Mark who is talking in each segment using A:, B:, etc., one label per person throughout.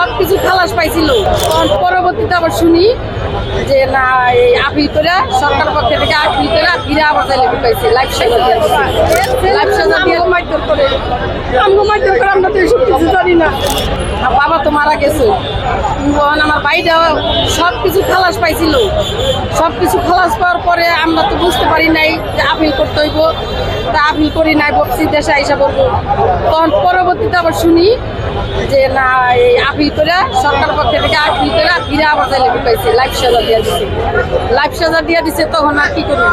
A: সবকিছু খালাস পাইছিল। পরবর্তীতে আবার শুনি যে না এই আপিল করে সরকার পক্ষে থেকে আপিল করে ফিরে আবার জেলে ঢুকাইছে। লাইফ সাজা দিয়ে মারধর করে আমরা তো এসব কিছু জানি না। বাবা তো মারা গেছে, আমার ভাইটা সবকিছু খালাস পাইছিল। সবকিছু খালাস পাওয়ার পরে আমরা তো বুঝতে পারি নাই যে আপিল করতে হইব, তা আপিল করি নাই, বক্সি দেশে আইসা বলবো। তখন পরবর্তীতে আবার শুনি যে না এই আপিল করে সরকার পক্ষে থেকে আপিল করে ফিরে আবার জেলে ঢুকাইছে। লাইফ সাজা দিয়ে দিছে, লাইফ সাজা দিয়ে দিছে। তখন আর কি করবো,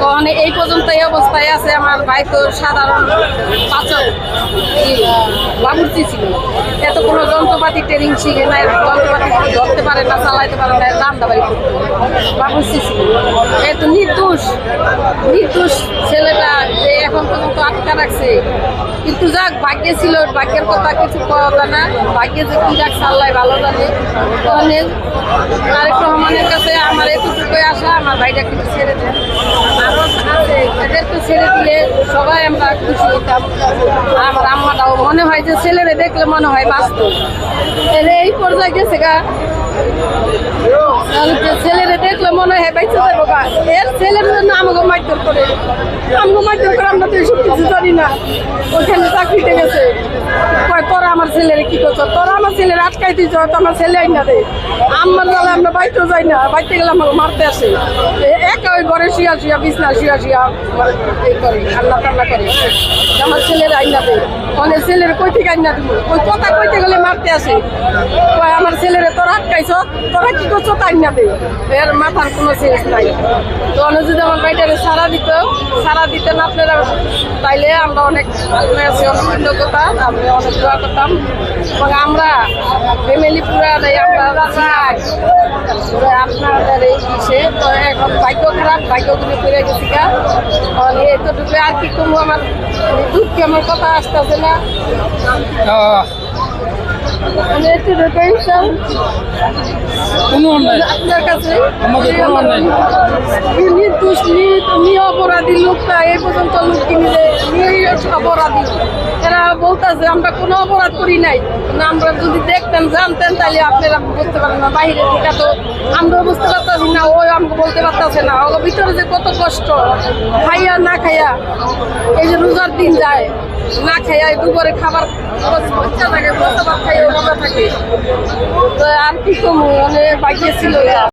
A: তখন এই পর্যন্ত এই অবস্থায় আছে। আমার ভাই তো সাধারণ পাচক বাবুর্চি ছিল, এত কোনো যন্ত্রপাতি ট্রেনিং শিখে না, যন্ত্রপাতি ধরতে পারে না, চালাইতে পারে না, রান্দাবাড়ি করতে বাবুর্চি ছিল। এত নির্দোষ ছেলেটা যে এখন পর্যন্ত আটকা রাখছে। কিন্তু যাক ভাগ্যে ছিল, ভাগ্যের কথা কিছু পাওয়া যায় না। ভাগ্যে যে কি রাখছে আল্লাহ ভালো জানে। তখন তারেক রহমানের কাছে আমার এতটুকুই আসা, আমার ভাইটা কিন্তু ছেড়ে দেন, আরও আছে এদেরকে ছেড়ে দিলে সবাই আমরা খুশি হইতাম। আমার আম্মাটাও মনে হয় যে ছেলেরে দেখলে মনে হয় বাস্তব এই পর্যায়ে গেছে গা। ছেলেরে দেখলে মনে হয় বাইচে যাবো গা। এর ছেলের জন্য আমাকে মারধর করে আমরা তো এসব কিছু জানি না। ওইখানে চাকরিতে গেছে, তোরা আমার ছেলেরে কি করছো, তোরা আমার ছেলের আটকাই দিয়েছ, তো আমার ছেলে আইনা দে। আমার গেলে আমরা বাইতেও যাই না, বাইতে গেলে আমাকে মারতে আসে। একা ওই ঘরে শুয়া বিছনা শুয়া এই করে আল্লাহ টাল্লা করে আমার ছেলের আইনা দে। অনেক ছেলের কই থেকে আইনা দিব, ওই কথা কইতে গেলে মারতে আসে। আমার ছেলেরে তোরা আটকাইছ, তোরা কি করছো তাই না দে। এর মাথার কোনো সেন্স নাই। তো অনেক যদি আমার বাড়িটারে সারা দিতেন আপনারা, তাইলে আমরা অনেক আপনার কাছে অনেক কৃতজ্ঞতা, আমরা অনেক দোয়া করতাম। এবং আমরা ফ্যামিলি পুরা আমরা আপনাদের এই বিষয়ে তো এখন ভাগ্য খারাপ, ভাগ্যগুলি ফিরে গেছি গা। এতটুকু আর কি করবো, আমার দুঃখে আমার কথা আসতেছে না। আপনার কাছে অপরাধী লোকটা এই পর্যন্ত লোক কিনলে অপরাধী, এরা বলতেছে আমরা কোনো অপরাধ করি নাই। আমরা যদি দেখতেন জানতেন তাহলে আপনারা বুঝতে পারেন না। বাইরে থেকে তো আমরা বুঝতে পারতেছি না, ওই আমাকে বলতে পারতেছে না। ওর ভিতরে যে কত কষ্ট, খাইয়া না খাইয়া, এই যে রোজার দিন যায় না খাইয়া, দুপুরে খাবার বাচ্চা থাকে, বাচ্চা খাইয়া থাকে। তো আর কি কমু, মানে বাকি ছিল।